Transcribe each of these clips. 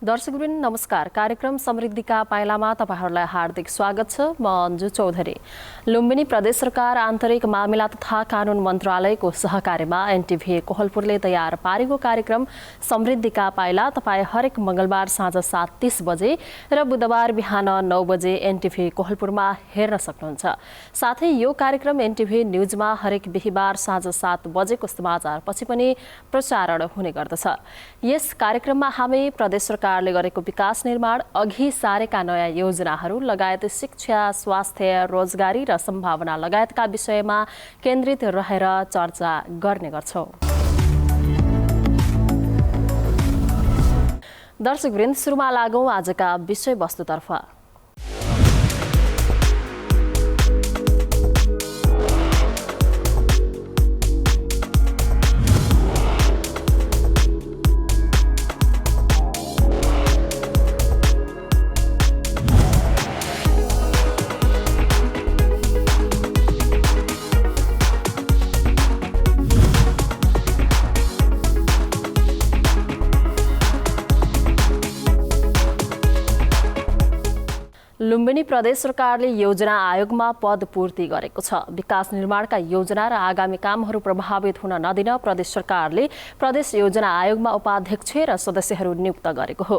दर्शकवृन्द नमस्कार। कार्यक्रम समृद्धिका पाइलामा तपाईहरुलाई हार्दिक स्वागत छ। म अन्जु चौधरी। लुम्बिनी प्रदेश सरकार आन्तरिक मामिला तथा कानुन मन्त्रालयको सहकार्यमा एनटिभी कोहलपुरले तयार पारेको कार्यक्रम समृद्धिका पाइला तपाई हरेक मंगलबार साँझ 7:30 बजे र बुधबार बिहान 9 बजे एनटिभी कोहलपुरमा हेर्न सक्नुहुन्छ। साथै यो कार्यक्रम एनटिभी न्यूजमा हरेक बिहीबार साँझ 7 बजेको समाचारपछि पनि प्रसारण हुने गर्दछ। यस कार्यक्रममा हामी प्रदेश सरकारले गरेको विकास निर्माण, अघि सारेका नयाँ योजनाहरू लगायत शिक्षा, स्वास्थ्य, रोजगारी र सम्भावना लगायतका विषयमा केन्द्रित रहेर चर्चा गर्ने गर्छौं। दर्शकवृन्द, सुरुमा लागौं आजका विषयवस्तुतर्फ। लुम्बिनी प्रदेश सरकारले योजना आयोगमा पद पूर्ति गरेको छ। विकास निर्माणका योजना र आगामी कामहरू प्रभावित हुन नदिन प्रदेश सरकारले प्रदेश योजना आयोगमा उपाध्यक्ष र सदस्यहरू नियुक्त गरेको हो।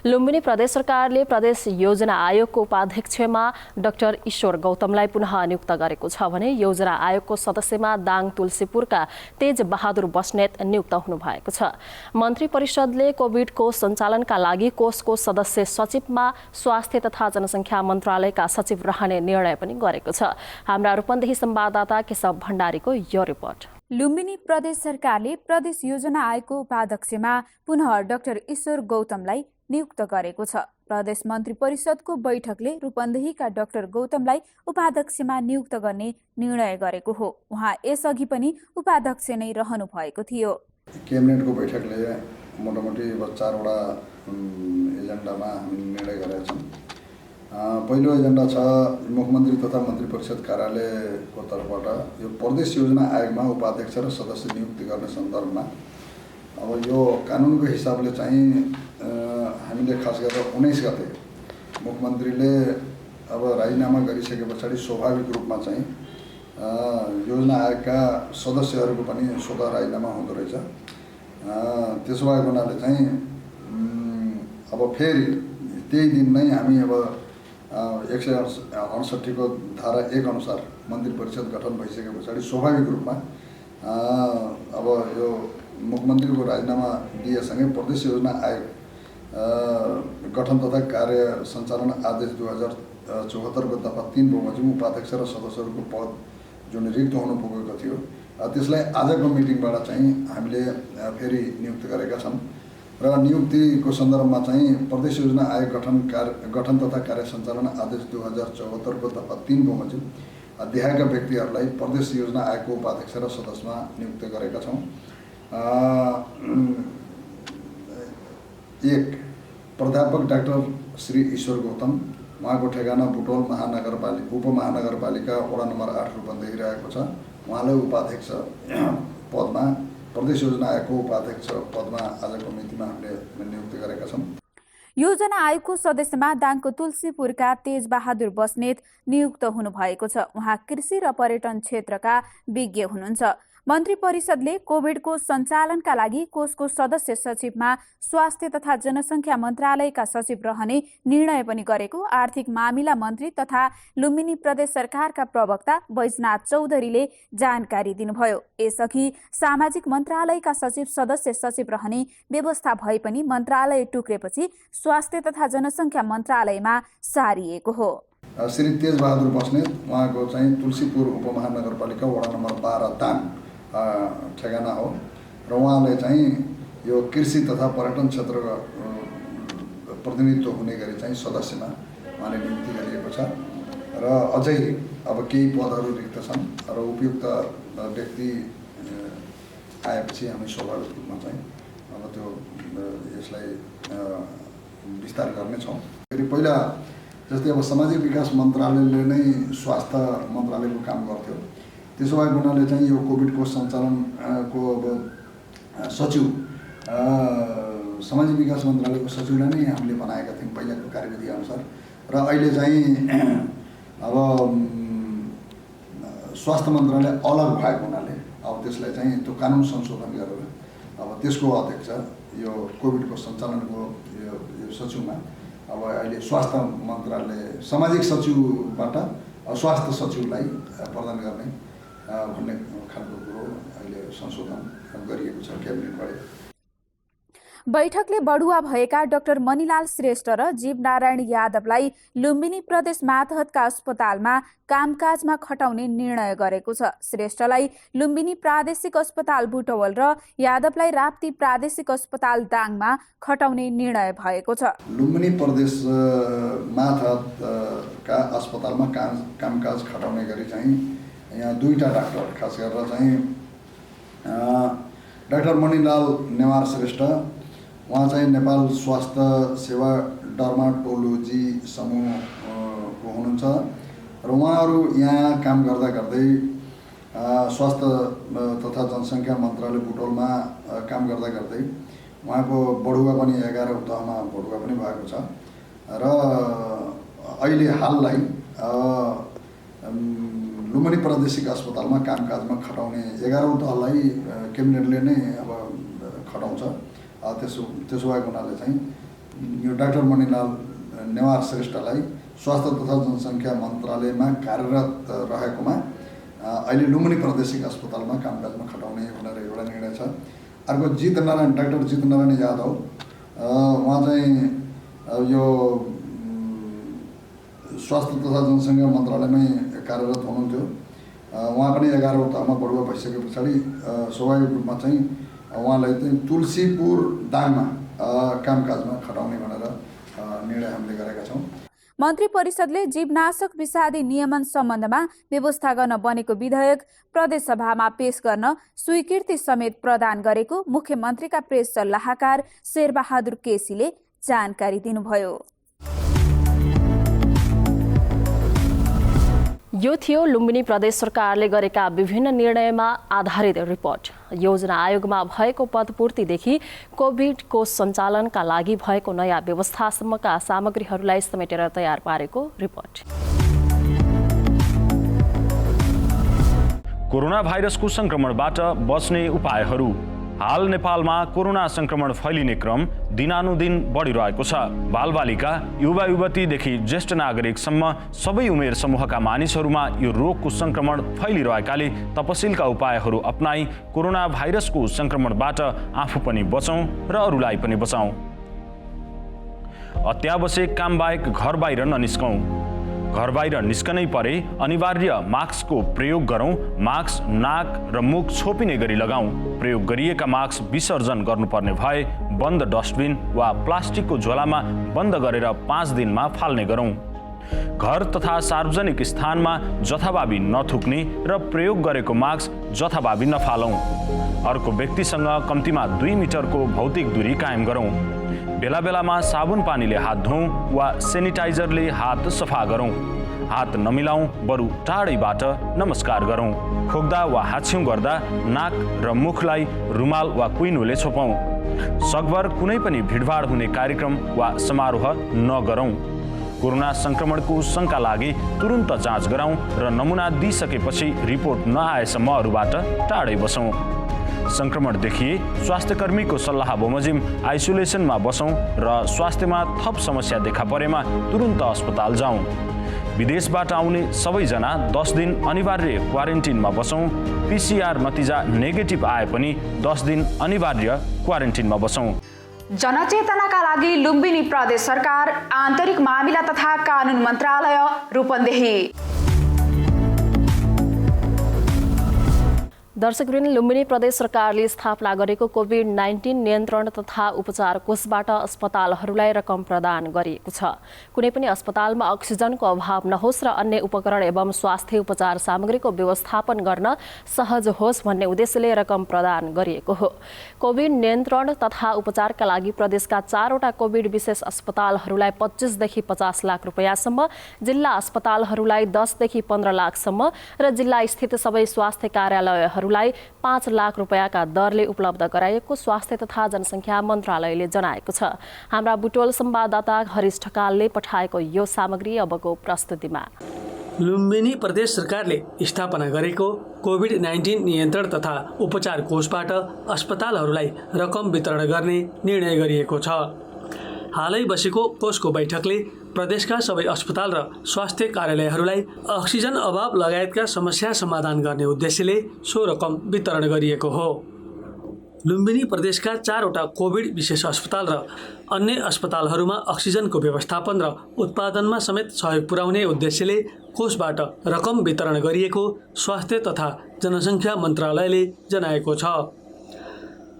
लुम्बिनी प्रदेश सरकारले प्रदेश योजना आयोगको उपाध्यक्षमा डाक्टर ईश्वर गौतमलाई पुनः नियुक्त गरेको छ भने योजना आयोगको सदस्यमा दाङ तुलसीपुरका तेज बहादुर बस्नेत नियुक्त हुनुभएको छ। मन्त्री परिषदले कोभिडको सञ्चालनका लागि कोषको सदस्य सचिवमा स्वास्थ्य तथा जनसङ्ख्या मन्त्रालयका सचिव रहने निर्णय पनि गरेको छ। हाम्रा रूपन्देही संवाददाता केशव भण्डारीको यो रिपोर्ट। लुम्बिनी प्रदेश सरकारले प्रदेश योजना आयोगको उपाध्यक्षमा पुनः डाक्टर ईश्वर गौतमलाई नियुक्त गरेको छ। प्रदेश मन्त्री परिषदको बैठकले रूपन्देहीका डाक्टर गौतमलाई उपाध्यक्षमा नियुक्त गर्ने निर्णय गरेको हो। उहाँ यसअघि पनि उपाध्यक्ष नै रहनु भएको थियो। क्याबिनेटको बैठकले मोटामोटी 4वटा एजेन्डामा हामी निर्णय गरेका छौँ। पहिलो एजेन्डा छ मुख्यमन्त्री तथा मन्त्री परिषद कार्यालयको तर्फबाट यो प्रदेश योजना आयोगमा उपाध्यक्ष र सदस्य नियुक्ति गर्ने सन्दर्भमा अब यो कानुनको हिसाबले चाहिँ हामीले खास गरेर 19 गते मुख्यमन्त्रीले अब राजीनामा गरिसके पछाडि स्वाभाविक रूपमा चाहिँ योजना आयोगका सदस्यहरूको पनि स्वतः राजीनामा हुँदो रहेछ। त्यसो भएको हुनाले चाहिँ अब फेरि त्यही दिन नै हामी अब 168 को धारा 1 अनुसार मन्त्री परिषद गठन भइसके पछाडि स्वाभाविक रूपमा अब यो मुख्यमन्त्रीको राजीनामा दिएसँगै प्रदेश योजना आयोग गठन तथा कार्य सञ्चालन आदेश 2074 को दफा 3 बमोजिम उपाध्यक्ष र सदस्यहरूको पद जुन रिक्त हुनु पुगेको थियो त्यसलाई आजको मिटिङबाट चाहिँ हामीले फेरि नियुक्त गरेका छौँ र नियुक्तिको सन्दर्भमा चाहिँ प्रदेश योजना आयोग गठन तथा कार्य सञ्चालन आदेश 2074 को दफा 3 बमोजिम देहाएका व्यक्तिहरूलाई प्रदेश योजना आयोगको उपाध्यक्ष र सदस्यमा नियुक्त गरेका छौँ। 1 प्राध्यापक डाक्टर श्री ईश्वर गौतम, उहाँको ठेगाना बुटवल उपमहानगरपालिका वडा नम्बर 8 रूपन्देही रहेको छ। उहाँलाई उपाध्यक्ष पदमा प्रदेश योजना आयोगको उपाध्यक्ष पदमा आजको मितिमा हामीले नियुक्त गरेका छौँ। योजना आयोगको सदस्यमा दाङको तुलसीपुरका तेज बहादुर बस्नेत नियुक्त हुनुभएको छ। उहाँ कृषि र पर्यटन क्षेत्रका विज्ञ हुनुहुन्छ। मन्त्री परिषदले कोभिडको सञ्चालनका लागि कोषको सदस्य सचिवमा स्वास्थ्य तथा जनसङ्ख्या मन्त्रालयका सचिव रहने निर्णय पनि गरेको आर्थिक मामिला मन्त्री तथा लुम्बिनी प्रदेश सरकारका प्रवक्ता बैजनाथ चौधरीले जानकारी दिनुभयो। यसअघि सामाजिक मन्त्रालयका सचिव सदस्य सचिव रहने व्यवस्था भए पनि मन्त्रालय टुक्रेपछि स्वास्थ्य तथा जनसङ्ख्या मन्त्रालयमा सारिएको हो। श्री तेज बहादुर बस्नेत, उहाँको चाहिँ तुलसीपुर उपमहानगरपालिका वडा नम्बर 12 दाङ ठेगाना हो र उहाँले चाहिँ यो कृषि तथा पर्यटन क्षेत्रको प्रतिनिधित्व हुने गरी चाहिँ सदस्यमा उहाँले नियुक्ति गरिएको छ र अझै अब केही पदहरू रिक्त छन् र उपयुक्त व्यक्ति आएपछि हामी स्वाभाविक रूपमा चाहिँ अब त्यो यसलाई विस्तार गर्नेछौँ। फेरि पहिला जस्तै अब सामाजिक विकास मन्त्रालयले नै स्वास्थ्य मन्त्रालयको काम गर्थ्यो। त्यसो भएको हुनाले चाहिँ यो कोभिडको सञ्चालनको अब सचिव सामाजिक विकास मन्त्रालयको सचिवलाई नै हामीले बनाएका थियौँ पहिलाको कार्यविधि अनुसार। र अहिले चाहिँ अब स्वास्थ्य मन्त्रालय अलग भएको हुनाले अब त्यसलाई चाहिँ त्यो कानुन संशोधन गरेर अब त्यसको अध्यक्ष यो कोभिडको सञ्चालनको यो सचिवमा अब अहिले स्वास्थ्य मन्त्रालय सामाजिक सचिवबाट स्वास्थ्य सचिवलाई प्रदान गर्ने भन्ने खालको कुरो अहिले संशोधन गरिएको छ क्याबिनेटबाट। बैठकले बढुवा भएका डाक्टर मणिलाल श्रेष्ठ र जीवनारायण यादवलाई लुम्बिनी प्रदेश मातहतका अस्पतालमा कामकाजमा खटाउने निर्णय गरेको छ। श्रेष्ठलाई लुम्बिनी प्रादेशिक अस्पताल बुटवल र यादवलाई राप्ती प्रादेशिक अस्पताल दाङमा खटाउने निर्णय भएको छ। लुम्बिनी प्रदेश मातहतका अस्पतालमा कामकाज खटाउने गरी चाहिँ यहाँ दुईटा डाक्टर खास गरेर चाहिँ डाक्टर मणिलाल नेवार श्रेष्ठ उहाँ चाहिँ नेपाल स्वास्थ्य सेवा डर्माटोलोजी समूहको हुनुहुन्छ र उहाँहरू यहाँ काम गर्दा गर्दै स्वास्थ्य तथा जनसङ्ख्या मन्त्रालय बुटोलमा काम गर्दा गर्दै उहाँको बढुवा पनि 11औं तहमा बढुवा पनि भएको छ र अहिले हाललाई लुम्बिनी प्रादेशिक अस्पतालमा कामकाजमा खटाउने 11औं तहलाई क्याबिनेटले नै अब खटाउँछ। त्यसो भएको हुनाले चाहिँ यो डाक्टर मणिलाल नेवार श्रेष्ठलाई स्वास्थ्य तथा जनसङ्ख्या मन्त्रालयमा कार्यरत रहेकोमा अहिले लुम्बिनी प्रादेशिक अस्पतालमा कामकाजमा खटाउने भनेर एउटा निर्णय छ। अर्को डाक्टर जितनारायण यादव उहाँ चाहिँ यो स्वास्थ्य तथा जनसङ्ख्या मन्त्रालयमै कार्यरत हुनुहुन्थ्यो। उहाँ पनि 11औं तहमा बढुवा भइसके पछाडि स्वाभाविक रूपमा चाहिँ उहाँलाई चाहिँ तुलसीपुर दाङमा कामकाजमा खटाउने भनेर निर्णय हामीले गरेका छौँ। मन्त्री परिषदले जीवनाशक विषादी नियमन सम्बन्धमा व्यवस्था गर्न बनेको विधेयक प्रदेश सभामा पेश गर्न स्वीकृति समेत प्रदान गरेको मुख्यमन्त्रीका प्रेस सल्लाहकार शेरबहादुर केसीले जानकारी दिनुभयो। यो थियो लुम्बिनी प्रदेश सरकारले गरेका विभिन्न निर्णयमा आधारित रिपोर्ट। योजना आयोगमा भएको पदपूर्तिदेखि कोभिडको सञ्चालनका लागि भएको नयाँ व्यवस्थासम्मका सामग्रीहरूलाई समेटेर तयार पारेको रिपोर्ट। कोरोना भाइरसको संक्रमणबाट बच्ने उपायहरू। हाल नेपालमा कोरोना संक्रमण फैलिने क्रम दिनानुदिन बढिरहेको छ। बालबालिका, युवा युवतीदेखि ज्येष्ठ नागरिकसम्म सबै उमेर समूहका मानिसहरूमा यो रोगको संक्रमण फैलिरहेकाले तपसिलका उपायहरू अपनाई कोरोना भाइरसको संक्रमणबाट आफू पनि बचौं र अरूलाई पनि बचाउँ। अत्यावश्यक काम बाहेक घर बाहिर ननिस्कौं। घर बाहिर निस्कनै परे अनिवार्य मास्कको प्रयोग गरौँ। मास्क नाक र मुख छोपिने गरी लगाउँ। प्रयोग गरिएका मास्क विसर्जन गर्नुपर्ने भए बन्द डस्टबिन वा प्लास्टिकको झोलामा बन्द गरेर 5 दिनमा फाल्ने गरौँ। घर तथा सार्वजनिक स्थानमा जथाभावी नथुक्ने र प्रयोग गरेको मास्क जथाभावी नफालौँ। अर्को व्यक्तिसँग कम्तीमा 2 मिटरको भौतिक दूरी कायम गरौँ। बेला बेलामा साबुन पानीले हात धौँ वा सेनिटाइजरले हात सफा गरौँ। हात नमिलाउँ, बरु टाढैबाट नमस्कार गरौँ। खोक्दा वा हाच्छिउँ गर्दा नाक र मुखलाई रुमाल वा कुइनोले छोपौँ। सकभर कुनै पनि भिडभाड हुने कार्यक्रम वा समारोह नगरौँ। कोरोना संक्रमणको शंका लागे तुरुन्त जाँच गराउँ र नमुना दिइसकेपछि रिपोर्ट नआएसम्म अरूबाट टाढै बसौँ। संक्रमण देखिए स्वास्थ्यकर्मीको सल्लाह बमोजिम आइसोलेसनमा बसौँ र स्वास्थ्यमा थप समस्या देखा परेमा तुरुन्त अस्पताल जाउँ। विदेशबाट आउने सबैजना 10 दिन अनिवार्य क्वारेन्टिनमा बसौँ। PCR नतिजा नेगेटिभ आए पनि 10 दिन अनिवार्य क्वारेन्टिनमा बसौँ। जनचेतनाका लागि लुम्बिनी प्रदेश सरकार, आन्तरिक मामिला तथा कानुन मन्त्रालय, रूपन्देही। दर्शकवृन्द, लुम्बिनी प्रदेश सरकारले स्थापना गरेको कोभिड-19 नियन्त्रण तथा उपचार कोषबाट अस्पतालहरूलाई रकम प्रदान गरिएको छ। कुनै पनि अस्पतालमा अक्सिजनको अभाव नहोस् र अन्य उपकरण एवं स्वास्थ्य उपचार सामग्रीको व्यवस्थापन गर्न सहज होस् भन्ने उद्देश्यले रकम प्रदान गरिएको हो। कोभिड नियन्त्रण तथा उपचारका लागि प्रदेशका 4वटा कोभिड विशेष अस्पतालहरूलाई 25 देखि 50 लाख रुपैयाँसम्म, जिल्ला अस्पतालहरूलाई 10 देखि 15 लाखसम्म र जिल्ला स्थित सबै स्वास्थ्य कार्यालयहरू कार्यालयहरूलाई 5 लाख रुपैयाँका दरले उपलब्ध गराइएको स्वास्थ्य तथा जनसङ्ख्या मन्त्रालयले जनाएको छ। हाम्रा बुटोल संवाददाता हरिश ढकालले पठाएको यो सामग्री अबको प्रस्तुतिमा। लुम्बिनी प्रदेश सरकारले स्थापना गरेको कोभिड-19 नियन्त्रण तथा उपचार कोषबाट अस्पतालहरूलाई रकम वितरण गर्ने निर्णय गरिएको छ। हालै बसेको कोषको बैठकले प्रदेशका सबै अस्पताल र स्वास्थ्य कार्यालयहरूलाई अक्सिजन अभाव लगायतका समस्या समाधान गर्ने उद्देश्यले सो रकम वितरण गरिएको हो। लुम्बिनी प्रदेशका 4वटा कोभिड विशेष अस्पताल र अन्य अस्पतालहरूमा अक्सिजनको व्यवस्थापन र उत्पादनमा समेत सहयोग पुर्याउने उद्देश्यले कोषबाट रकम वितरण गरिएको स्वास्थ्य तथा जनसङ्ख्या मन्त्रालयले जनाएको छ।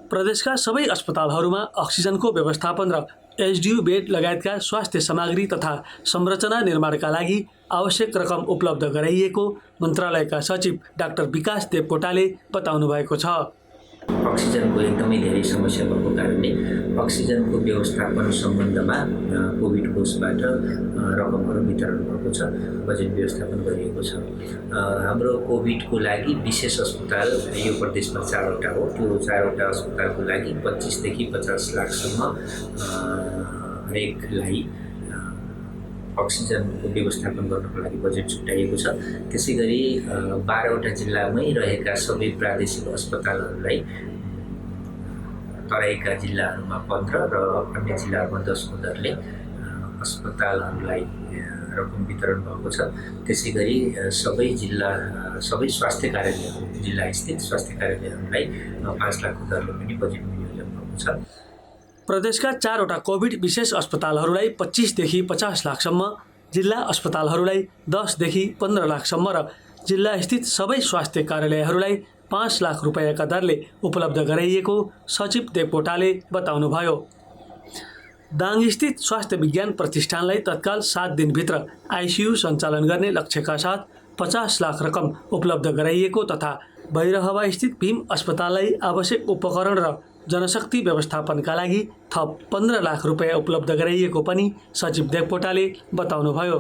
प्रदेशका सबै अस्पतालहरूमा अक्सिजनको व्यवस्थापन र एचडियू बेड लगायतका स्वास्थ्य सामग्री तथा संरचना निर्माणका लागि आवश्यक रकम उपलब्ध गराइएको मन्त्रालयका सचिव डाक्टर विकास देवकोटाले बताउनु भएको छ। अक्सिजनको एकदमै धेरै समस्या भएको कारणले अक्सिजनको व्यवस्थापन सम्बन्धमा कोभिड कोषबाट रकमहरू वितरण भएको छ, बजेट व्यवस्थापन गरिएको छ। हाम्रो कोभिडको लागि विशेष अस्पताल यो प्रदेशमा 4वटा हो। त्यो 4वटा अस्पतालको लागि 25 देखि 50 लाखसम्म हरेकलाई अक्सिजनको व्यवस्थापन गर्नको लागि बजेट छुट्याइएको छ। त्यसै गरी 12वटा जिल्लामै रहेका सबै प्रादेशिक अस्पतालहरूलाई तराईका जिल्लाहरूमा 15 र अन्य जिल्लाहरूमा 10को दरले अस्पतालहरूलाई रकम वितरण भएको छ। त्यसै गरी सबै स्वास्थ्य कार्यालयहरू जिल्ला स्थित स्वास्थ्य कार्यालयहरूलाई 5 लाखको दरले पनि बजेट विनियोजन भएको छ। प्रदेशका 4वटा कोभिड विशेष अस्पतालहरूलाई 25 देखि 50 लाखसम्म, जिल्ला अस्पतालहरूलाई 10 देखि 15 लाखसम्म र जिल्ला स्थित सबै स्वास्थ्य कार्यालयहरूलाई 5 लाख रुपैयाँका दरले उपलब्ध गराइएको सचिव देवकोटाले बताउनुभयो। दाङस्थित स्वास्थ्य विज्ञान प्रतिष्ठानलाई तत्काल 7 दिनभित्र आइसियु सञ्चालन गर्ने लक्ष्यका साथ 50 लाख रकम उपलब्ध गराइएको तथा भैरहवा स्थित भीम अस्पताललाई आवश्यक उपकरण र जनशक्ति व्यवस्थापनका लागि थप 15 लाख रुपैयाँ उपलब्ध गराइएको पनि सचिव देवकोटाले बताउनुभयो।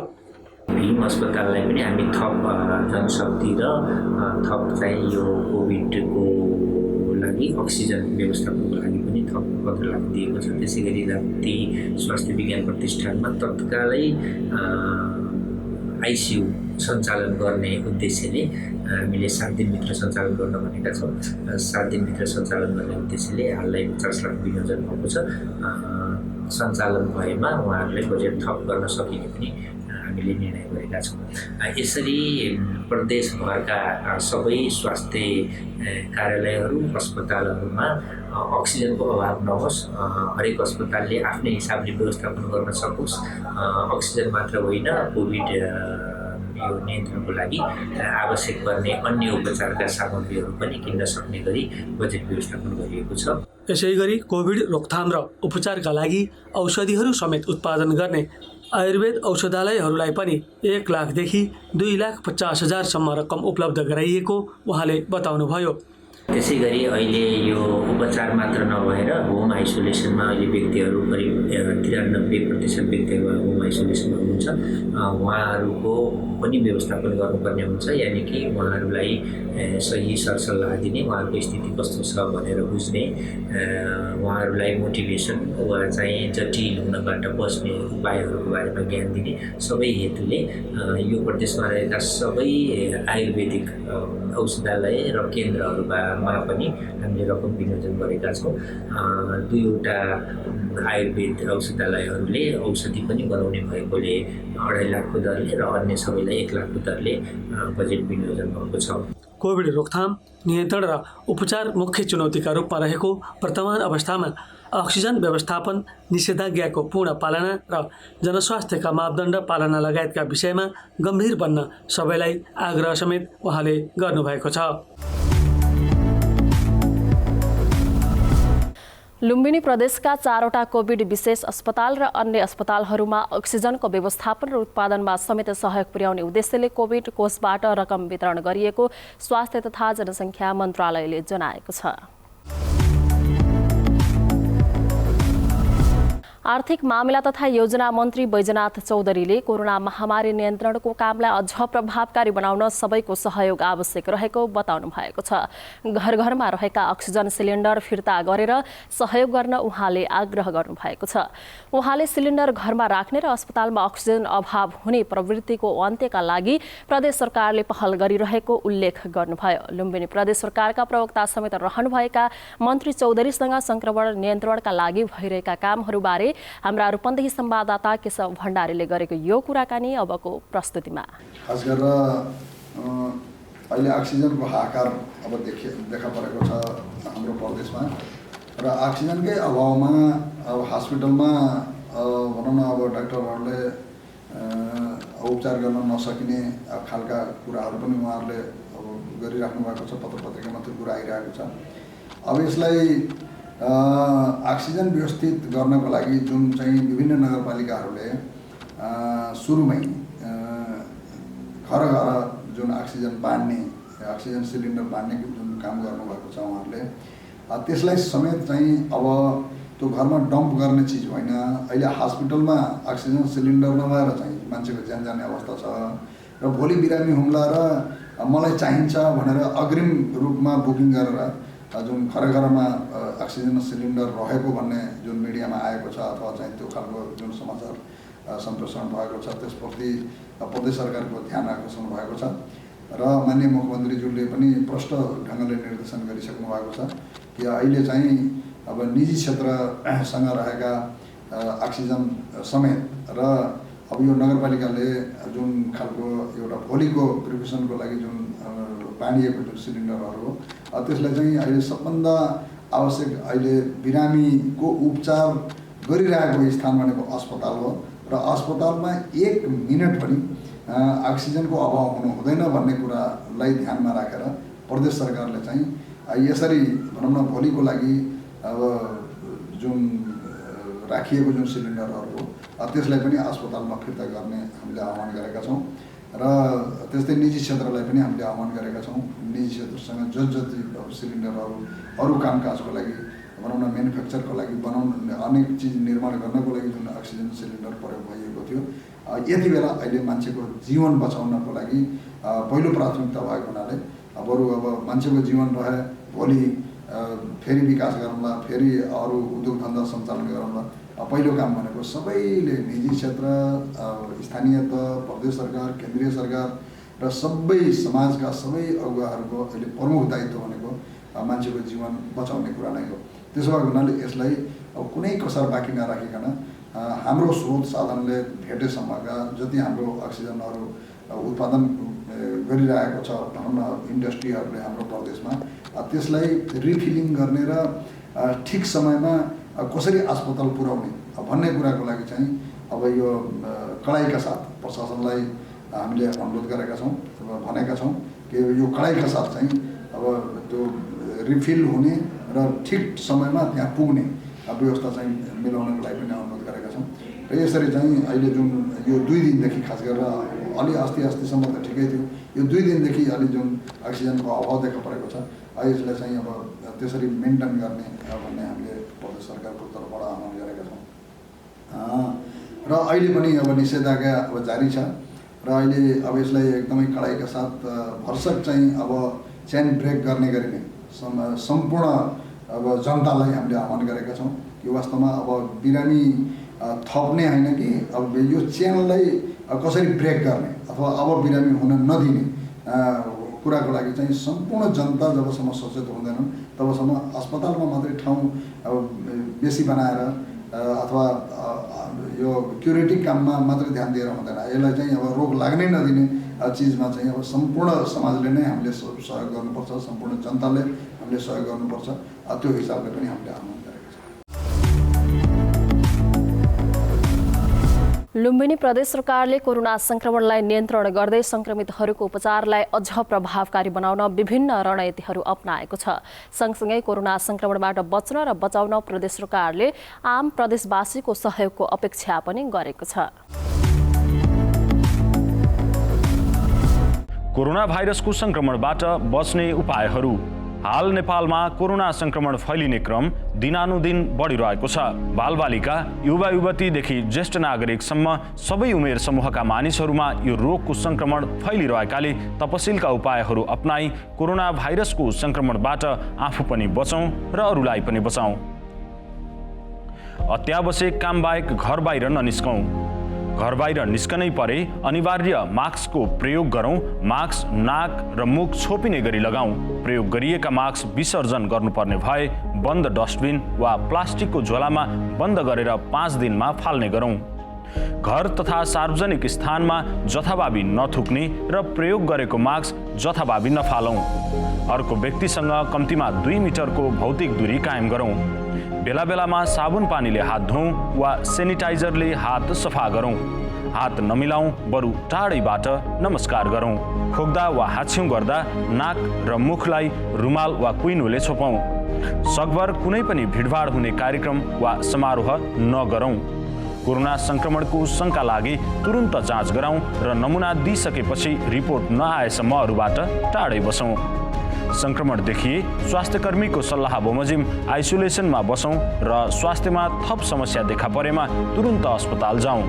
भीम अस्पताललाई पनि हामी थप जनशक्ति र थप चाहिँ यो कोभिडको लागि अक्सिजन व्यवस्थापनको लागि पनि थप 15 लाख दिएको छ। त्यसै गरी राप्ती स्वास्थ्य विज्ञान प्रतिष्ठानमा तत्कालै आइसियु सञ्चालन गर्ने उद्देश्यले हामीले 7 दिनभित्र सञ्चालन गर्न भनेका छौँ। 7 दिनभित्र सञ्चालन गर्ने उद्देश्यले हालै 50 लाख विनियोजन भएको छ। सञ्चालन भएमा उहाँहरूले बजेट थप गर्न सकिने पनि हामीले निर्णय गरेका छौँ। यसरी प्रदेशभरका सबै स्वास्थ्य कार्यालयहरू अस्पतालहरूमा अक्सिजनको अभाव नहोस्, हरेक अस्पतालले आफ्नै हिसाबले व्यवस्थापन गर्न सकोस्। अक्सिजन मात्र होइन, कोभिड यो नियन्त्रणको लागि आवश्यक पर्ने अन्य उपचारका सामग्रीहरू पनि किन्न सक्ने गरी बजेट व्यवस्थापन गरिएको छ। यसै गरी कोभिड रोकथाम र उपचारका लागि औषधिहरू समेत उत्पादन गर्ने आयुर्वेद औषधालयहरूलाई पनि 1 लाखदेखि 2,50,000सम्म रकम उपलब्ध गराइएको उहाँले बताउनुभयो। त्यसै गरी अहिले यो उपचार मात्र नभएर होम आइसोलेसनमा अहिले व्यक्तिहरू करिब 93% व्यक्तिहरू होम आइसोलेसनमा हुनुहुन्छ। उहाँहरूको पनि व्यवस्थापन गर्नुपर्ने हुन्छ, यानि कि उहाँहरूलाई सही सरसल्लाह दिने, उहाँहरूको स्थिति कस्तो छ भनेर बुझ्ने, उहाँहरूलाई मोटिभेसन वा चाहिँ जटिल हुनबाट बस्ने उपायहरूको बारेमा ज्ञान दिने सबै हेतुले यो प्रदेशमा रहेका सबै आयुर्वेदिक औषधालय र केन्द्रहरूमा पनि हामीले रकम विनियोजन गरेका छौँ। 2वटा आयुर्वेद औषधालयहरूले औषधि पनि बनाउने भएकोले 2.5 लाखको दरले र अन्य सबैलाई 1 लाखको दरले बजेट विनियोजन भएको छ। कोभिड रोकथाम, नियन्त्रण र उपचार मुख्य चुनौतीका रूपमा रहेको वर्तमान अवस्थामा अक्सिजन व्यवस्थापन, निषेधाज्ञाको पूर्ण पालना र जनस्वास्थ्यका मापदण्ड पालना लगायतका विषयमा गम्भीर बन्न सबैलाई आग्रह समेत उहाँले गर्नुभएको छ। लुम्बिनी प्रदेशका 4वटा कोभिड विशेष अस्पताल र अन्य अस्पतालहरूमा अक्सिजनको व्यवस्थापन र उत्पादनमा समेत सहयोग पुर्याउने उद्देश्यले कोभिड कोषबाट रकम वितरण गरिएको स्वास्थ्य तथा जनसङ्ख्या मन्त्रालयले जनाएको छ। आर्थिक मामिला तथा योजना मन्त्री बैजनाथ चौधरीले कोरोना महामारी नियन्त्रणको कामलाई अझ प्रभावकारी बनाउन सबैको सहयोग आवश्यक रहेको बताउनु भएको छ। घर घरमा रहेका अक्सिजन सिलिन्डर फिर्ता गरेर सहयोग गर्न उहाँले आग्रह गर्नुभएको छ। उहाँले सिलिन्डर घरमा राख्ने र अस्पतालमा अक्सिजन अभाव हुने प्रवृत्तिको अन्त्यका लागि प्रदेश सरकारले पहल गरिरहेको उल्लेख गर्नुभयो। लुम्बिनी प्रदेश सरकारका प्रवक्ता समेत रहनुभएका मन्त्री चौधरीसँग संक्रमण नियन्त्रणका लागि भइरहेका कामहरूबारे हाम्रा रूपन्देही संवाददाता केशव भण्डारीले गरेको यो कुराकानी अबको प्रस्तुतिमा। खास गरेर अहिले अक्सिजनको हाहाकार अब देखा परेको छ हाम्रो प्रदेशमा र अक्सिजनकै अभावमा अब हस्पिटलमा भनौँ न अब डाक्टरहरूले उपचार गर्न नसकिने खालका कुराहरू पनि उहाँहरूले अब गरिराख्नु भएको छ। पत्र पत्रिकामा त्यो कुरा आइरहेको छ। अब यसलाई अक्सिजन व्यवस्थित गर्नको लागि जुन चाहिँ विभिन्न नगरपालिकाहरूले सुरुमै घर घर जुन अक्सिजन बाँड्ने अक्सिजन सिलिन्डर बाँड्ने जुन काम गर्नुभएको छ उहाँहरूले त्यसलाई समेत चाहिँ अब त्यो घरमा डम्प गर्ने चिज होइन। अहिले हस्पिटलमा अक्सिजन सिलिन्डर नभएर चाहिँ मान्छेको ज्यान जाने अवस्था छ र भोलि बिरामी हुम्ला र मलाई चाहिन्छ भनेर अग्रिम रूपमा बुकिङ गरेर जुन घर घरमा अक्सिजन सिलिन्डर रहेको भन्ने जुन मिडियामा आएको छ अथवा चाहिँ त्यो खालको जुन समाचार सम्प्रेषण भएको छ त्यसप्रति प्रदेश सरकारको ध्यान आकर्षण भएको छ र माननीय मुख्यमन्त्रीज्यूले पनि प्रष्ट ढङ्गले निर्देशन गरिसक्नु भएको छ कि अहिले चाहिँ अब निजी क्षेत्रसँग रहेका अक्सिजन समेत र अब यो नगरपालिकाले जुन खालको एउटा भोलिको प्रिकसनको लागि जुन बाँडिएको जुन सिलिन्डरहरू हो त्यसलाई चाहिँ अहिले सबभन्दा आवश्यक अहिले बिरामीको उपचार गरिरहेको स्थान भनेको अस्पताल हो र अस्पतालमा 1 मिनट पनि अक्सिजनको अभाव हुनु हुँदैन भन्ने कुरालाई ध्यानमा राखेर प्रदेश सरकारले चाहिँ यसरी भनौँ न भोलिको लागि अब जुन राखिएको जुन सिलिन्डरहरू हो त्यसलाई पनि अस्पतालमा फिर्ता गर्ने हामीले आह्वान गरेका छौँ र त्यस्तै निजी क्षेत्रलाई पनि हामीले आह्वान गरेका छौँ। निजी क्षेत्रसँग जति सिलिन्डरहरू अरू कामकाजको लागि भनौँ न म्यानुफ्याक्चरको लागि बनाउन अनेक चिज निर्माण गर्नको लागि जुन अक्सिजन सिलिन्डर प्रयोग भइएको थियो यति बेला अहिले मान्छेको जीवन बचाउनको लागि पहिलो प्राथमिकता भएको हुनाले बरु अब मान्छेको जीवन रहे भोलि फेरि विकास गरौँला फेरि अरू उद्योग धन्दा सञ्चालन गरौँला पहिलो काम भनेको सबैले निजी क्षेत्र स्थानीय तह प्रदेश सरकार केन्द्रीय सरकार र सबै समाजका सबै अगुवाहरूको अहिले प्रमुख दायित्व भनेको मान्छेको जीवन बचाउने कुरा नै हो। त्यसो भएको हुनाले यसलाई अब कुनै कसर बाँकी नराखिकन हाम्रो स्रोत साधनले भेटेसम्मका जति हाम्रो अक्सिजनहरू उत्पादन गरिरहेको छ भनौँ न इन्डस्ट्रीहरूले हाम्रो प्रदेशमा त्यसलाई रिफिलिङ गर्ने र ठिक समयमा कसरी अस्पताल पुर्याउने भन्ने कुराको लागि चाहिँ अब यो कडाइका साथ प्रशासनलाई हामीले अनुरोध गरेका छौँ भनेका छौँ कि यो कडाइका साथ चाहिँ अब त्यो रिफिल हुने र ठिक समयमा त्यहाँ पुग्ने व्यवस्था चाहिँ मिलाउनको लागि पनि अनुरोध गरेका छौँ र यसरी चाहिँ अहिले जुन यो 2 दिनदेखि खास गरेर अलि अस्तिसम्म त ठिकै थियो यो 2 दिनदेखि अलि जुन अक्सिजनको अभाव देखा परेको छ यसलाई चाहिँ अब त्यसरी मेन्टेन गर्ने भन्ने हामीले प्रदेश सरकारको तर्फबाट आह्वान गरेका छौँ र अहिले पनि अब निषेधाज्ञा अब जारी छ र अहिले अब यसलाई एकदमै कडाइका साथ भरसक चाहिँ अब चेन ब्रेक गर्ने गरी नै सम्पूर्ण अब जनतालाई हामीले आह्वान गरेका छौँ कि वास्तवमा अब बिरामी थप्ने होइन कि अब यो चेनलाई कसरी ब्रेक गर्ने अथवा अब बिरामी हुन नदिने कुराको लागि चाहिँ सम्पूर्ण जनता जबसम्म सचेत हुँदैनन् तबसम्म अस्पतालमा मात्रै ठाउँ अब बेसी बनाएर अथवा यो क्युरेटिभ काममा मात्रै ध्यान दिएर हुँदैन। यसलाई चाहिँ अब रोग लाग्नै नदिने चिजमा चाहिँ अब सम्पूर्ण समाजले नै हामीले सहयोग गर्नुपर्छ, सम्पूर्ण जनताले हामीले सहयोग गर्नुपर्छ। त्यो हिसाबले पनि हामीले आह्वान गरेका छौँ। लुम्बिनी प्रदेश सरकारले कोरोना संक्रमणलाई नियन्त्रण गर्दै संक्रमितहरूको उपचारलाई अझ प्रभावकारी बनाउन विभिन्न रणनीतिहरू अपनाएको छ। सँगसँगै कोरोना संक्रमणबाट बच्न र बचाउन प्रदेश सरकारले आम प्रदेशवासीको सहयोगको अपेक्षा पनि गरेको छ। कोरोना भाइरसको संक्रमणबाट बच्ने उपायहरू हाल नेपालमा कोरोना संक्रमण फैलिने क्रम दिनानुदिन बढिरहेको छ। बालबालिका, युवा युवतीदेखि ज्येष्ठ नागरिकसम्म सबै उमेर समूहका मानिसहरूमा यो रोगको संक्रमण फैलिरहेकाले तपसिलका उपायहरू अपनाई कोरोना भाइरसको संक्रमणबाट आफू पनि बचौं र अरूलाई पनि बचाउँ। अत्यावश्यक काम बाहेक घर बाहिर ननिस्कौं। घर बाहिर निस्कनै परे अनिवार्य मास्कको प्रयोग गरौँ। मास्क नाक र मुख छोपिने गरी लगाउँ। प्रयोग गरिएका मास्क विसर्जन गर्नुपर्ने भए बन्द डस्टबिन वा प्लास्टिकको झोलामा बन्द गरेर 5 दिनमा फाल्ने गरौँ। घर तथा सार्वजनिक स्थानमा जथाभावी नथुक्ने र प्रयोग गरेको मास्क जथाभावी नफालौँ। अर्को व्यक्तिसँग कम्तीमा 2 मिटरको भौतिक दूरी कायम गरौँ। बेला बेलामा साबुन पानीले हात धौँ वा सेनिटाइजरले हात सफा गरौँ। हात नमिलाउँ, बरु टाढैबाट नमस्कार गरौँ। खोक्दा वा हाच्छिउँ गर्दा नाक र मुखलाई रुमाल वा कुइनोले छोपौँ। सकभर कुनै पनि भिडभाड हुने कार्यक्रम वा समारोह नगरौँ। कोरोना संक्रमणको शंका लागि तुरुन्त जाँच गराउँ र नमुना दिइसकेपछि रिपोर्ट नआएसम्म अरूबाट टाढै बसौँ। संक्रमण देखिए स्वास्थ्यकर्मीको सल्लाह बमोजिम आइसोलेसनमा बसौँ र स्वास्थ्यमा थप समस्या देखा परेमा तुरुन्त अस्पताल जाउँ।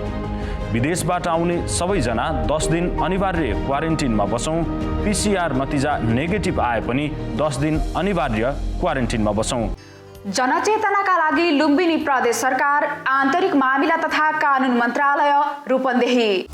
विदेशबाट आउने सबैजना 10 दिन अनिवार्य क्वारेन्टिनमा बसौँ। PCR नतिजा नेगेटिभ आए पनि 10 दिन अनिवार्य क्वारेन्टिनमा बसौँ। जनचेतनाका लागि लुम्बिनी प्रदेश सरकार, आन्तरिक मामिला तथा कानुन मन्त्रालय, रूपन्देही।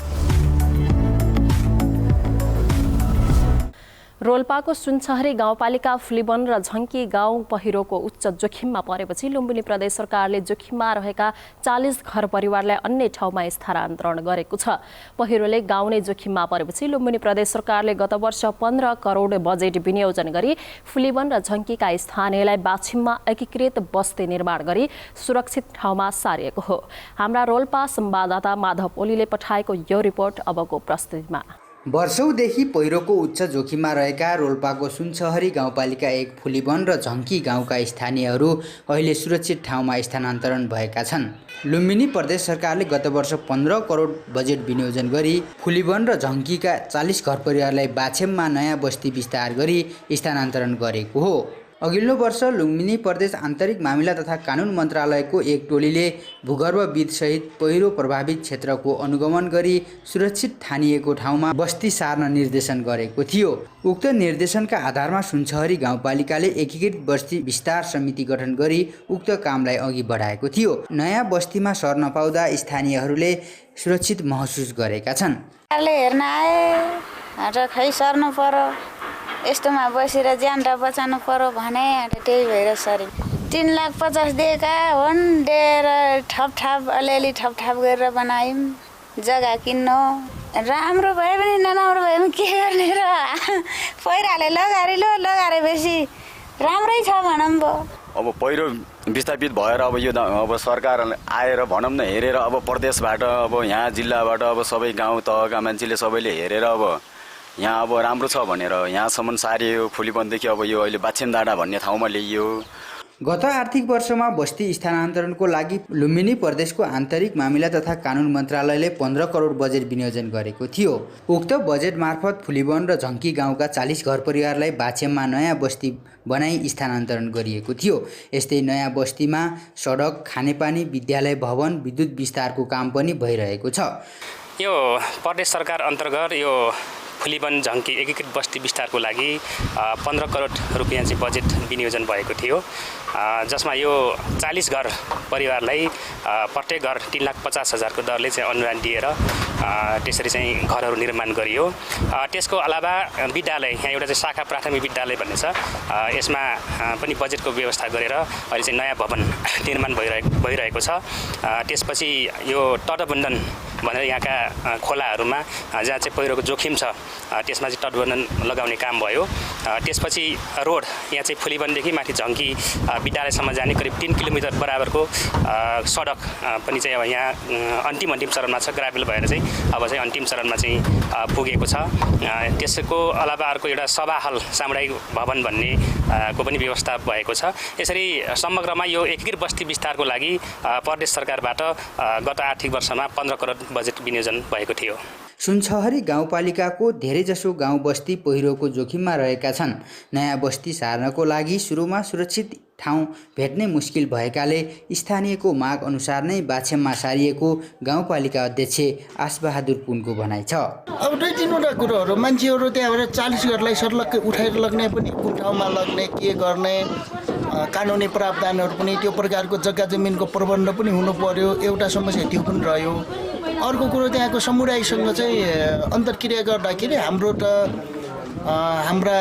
रोल्पाको सुनसहरी गाउँपालिका फुलीवन र झङ्की गाउँ पहिरोको उच्च जोखिममा परेपछि लुम्बिनी प्रदेश सरकारले जोखिममा रहेका 40 घर परिवारलाई अन्य ठाउँमा स्थानान्तरण गरेको छ। पहिरोले गाउँ नै जोखिममा परेपछि लुम्बिनी प्रदेश सरकारले गत वर्ष 15 करोड बजेट विनियोजन गरी फुलीवन र झङ्कीका स्थानीयलाई बाछिममा एकीकृत बस्ती निर्माण गरी सुरक्षित ठाउँमा सारिएको हो। हाम्रा रोल्पा संवाददाता माधव ओलीले पठाएको यो रिपोर्ट अबको प्रस्तुतिमा। वर्षौंदेखि पहिरोको उच्च जोखिममा रहेका रोल्पाको सुनसहरी गाउँपालिका 1 फुलीवन र झङ्की गाउँका स्थानीयहरू अहिले सुरक्षित ठाउँमा स्थानान्तरण भएका छन्। लुम्बिनी प्रदेश सरकारले गत वर्ष 15 करोड बजेट विनियोजन गरी फुलीवन र झङ्कीका 40 घर परिवारलाई बाछेममा नयाँ बस्ती विस्तार गरी स्थानान्तरण गरेको हो। अघिल्लो वर्ष लुम्बिनी प्रदेश आन्तरिक मामिला तथा कानुन मन्त्रालयको एक टोलीले भूगर्भविदसहित पहिरो प्रभावित क्षेत्रको अनुगमन गरी सुरक्षित ठानिएको ठाउँमा बस्ती सार्न निर्देशन गरेको थियो। उक्त निर्देशनका आधारमा सुनसहरी गाउँपालिकाले एकीकृत बस्ती विस्तार समिति गठन गरी उक्त कामलाई अघि बढाएको थियो। नयाँ बस्तीमा सर्न पाउँदा स्थानीयहरूले सुरक्षित महसुस गरेका छन्। हेर्न आए र खै सर्नु पर्यो, यस्तोमा बसेर ज्यान र बचाउनु पर्यो भने त्यही भएर सरी 3,50,000 दिएका हुन्। दिएर ठपठाप अलिअलि ठपठाप गरेर बनायौँ। जग्गा किन्नु राम्रो भयो भने नराम्रो भयो भने के गर्ने र पहिराले लगाएपछि राम्रै छ भनौँ भयो। अब पहिरो विस्थापित भएर अब सरकार आएर भनौँ न हेरेर अब प्रदेशबाट अब यहाँ जिल्लाबाट अब सबै गाउँ तहका मान्छेले सबैले हेरेर अब यहाँ अब राम्रो छ भनेर यहाँसम्म सारियो। फुलीवनदेखि अब यो अहिले बाछेमडाँडा भन्ने ठाउँमा ल्याइयो। गत आर्थिक वर्षमा बस्ती स्थानान्तरणको लागि लुम्बिनी प्रदेशको आन्तरिक मामिला तथा कानुन मन्त्रालयले 15 करोड बजेट विनियोजन गरेको थियो। उक्त बजेट मार्फत फुलीवन र झङ्की गाउँका 40 घर परिवारलाई बाछेममा नयाँ बस्ती बनाई स्थानान्तरण गरिएको थियो। यस्तै नयाँ बस्तीमा सडक, खानेपानी, विद्यालय भवन, विद्युत विस्तारको काम पनि भइरहेको छ। यो प्रदेश सरकार अन्तर्गत यो फुलीवन झङ्की एकीकृत बस्ती विस्तारको लागि 15 करोड रुपियाँ चाहिँ बजेट विनियोजन भएको थियो, जसमा यो 40 घर परिवारलाई प्रत्येक घर 3,50,000 को दरले चाहिँ अनुदान दिएर त्यसरी चाहिँ घरहरू निर्माण गरियो। त्यसको अलावा विद्यालय, यहाँ एउटा चाहिँ शाखा प्राथमिक विद्यालय भन्ने छ, यसमा पनि बजेटको व्यवस्था गरेर अहिले चाहिँ नयाँ भवन निर्माण भइरहेको छ। त्यसपछि यो तटबन्धन भनेर यहाँका खोलाहरूमा जहाँ चाहिँ पहिरोको जोखिम छ त्यसमा चाहिँ तटबन्धन लगाउने काम भयो। त्यसपछि रोड यहाँ चाहिँ फुलीवनदेखि माथि झङ्की विद्यालयसम्म जाने करिब 3 किलोमिटर बराबरको सडक पनि चाहिँ अब यहाँ अन्तिम चरणमा छ। ग्राभेल भएर चाहिँ अब चाहिँ अन्तिम चरणमा चाहिँ पुगेको छ। त्यसको अलावा अर्को एउटा सभा हल सामुदायिक भवन भन्ने को पनि व्यवस्था भएको छ। यसरी समग्रमा यो एकीकृत बस्ती विस्तारको लागि प्रदेश सरकारबाट गत आर्थिक वर्षमा 15 करोड बजेट विनियोजन भएको थियो। सुनछहरी गाउँपालिकाको धेरैजसो गाउँ बस्ती पहिरोको जोखिममा रहेका छन्। नयाँ बस्ती सार्नको लागि सुरुमा सुरक्षित ठाउँ भेट्नै मुस्किल भएकाले स्थानीयको माग अनुसार नै बाछेममा सारिएको गाउँपालिका अध्यक्ष आसबहादुर पुनको भनाइ छ। अब दुई तिनवटा कुरोहरू मान्छेहरू त्यहाँबाट 40 घरलाई सर्लक्कै उठाएर लग्ने पनि कुन ठाउँमा लग्ने के गर्ने कानुनी प्रावधानहरू पनि त्यो प्रकारको जग्गा जमिनको प्रबन्ध पनि हुनु पर्यो। एउटा समस्या त्यो पनि रह्यो। अर्को कुरो त्यहाँको समुदायसँग चाहिँ अन्तर्क्रिया गर्दाखेरि हाम्रो त हाम्रा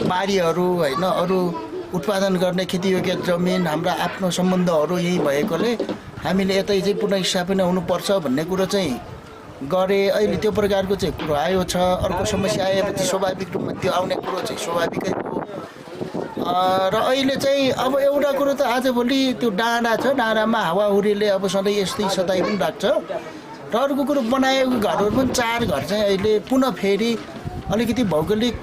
बारीहरू होइन अरू उत्पादन गर्ने खेतीयोग्य जमिन हाम्रा आफ्नो सम्बन्धहरू यही भएकोले हामीले यतै चाहिँ पुनर्स्थापन हुनुपर्छ भन्ने कुरो चाहिँ गरे। अहिले त्यो प्रकारको चाहिँ कुरो आयो छ। अर्को समस्या आएपछि स्वाभाविक रूपमा त्यो आउने कुरो चाहिँ स्वाभाविकै हो। र अहिले चाहिँ अब एउटा कुरो त आजभोलि त्यो डाँडा छ, डाँडामा हावाहुरीले अब सधैँ यस्तै सताइ पनि राख्छ। र अर्को कुरो बनाएको घरहरू पनि 4 घर चाहिँ अहिले पुनः फेरि अलिकति भौगोलिक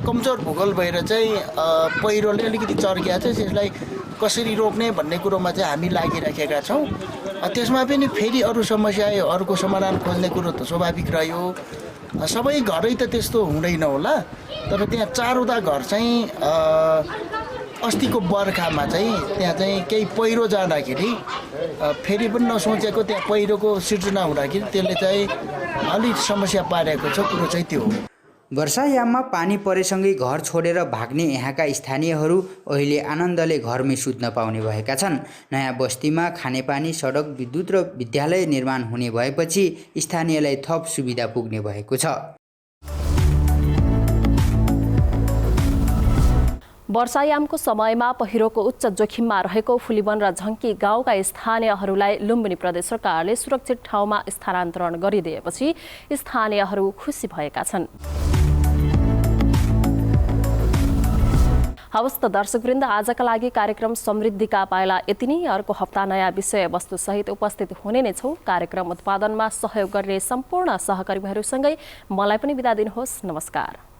कमजोर भूगोल भएर चाहिँ पहिरोले अलिकति चर्किया छ। त्यसलाई कसरी रोक्ने भन्ने कुरोमा चाहिँ हामी लागिराखेका छौँ। त्यसमा पनि फेरि अरू समस्या आयो, अर्को समाधान खोज्ने कुरो त स्वाभाविक रह्यो। सबै घरै त त्यस्तो हुँदैन होला, तर त्यहाँ 4वटा घर चाहिँ अस्तिको बर्खामा चाहिँ त्यहाँ चाहिँ केही पहिरो जाँदाखेरि फेरि पनि नसोचेको त्यहाँ पहिरोको सिर्जना हुँदाखेरि त्यसले चाहिँ अलिक समस्या पारेको छ। कुरो चाहिँ त्यो हो। वर्षायाममा पानी परेसँगै घर छोडेर भाग्ने यहाँका स्थानीयहरू अहिले आनन्दले घरमै सुत्न पाउने भएका छन्। नयाँ बस्तीमा खानेपानी, सडक, विद्युत र विद्यालय निर्माण हुने भएपछि स्थानीयलाई थप सुविधा पुग्ने भएको छ। वर्षायामको समयमा पहिरोको उच्च जोखिममा रहेको फुलिवन र झङ्की गाउँका स्थानीयहरूलाई लुम्बिनी प्रदेश सरकारले सुरक्षित ठाउँमा स्थानान्तरण गरिदिएपछि स्थानीयहरू खुसी भएका छन्। हवस् त दर्शकवृन्द, आजका लागि कार्यक्रम समृद्धिका पाइला यति नै। अर्को हप्ता नयाँ विषयवस्तुसहित उपस्थित हुने नै छौँ। कार्यक्रम उत्पादनमा सहयोग गर्ने सम्पूर्ण सहकर्मीहरूसँगै मलाई पनि बिदा दिनुहोस्। नमस्कार।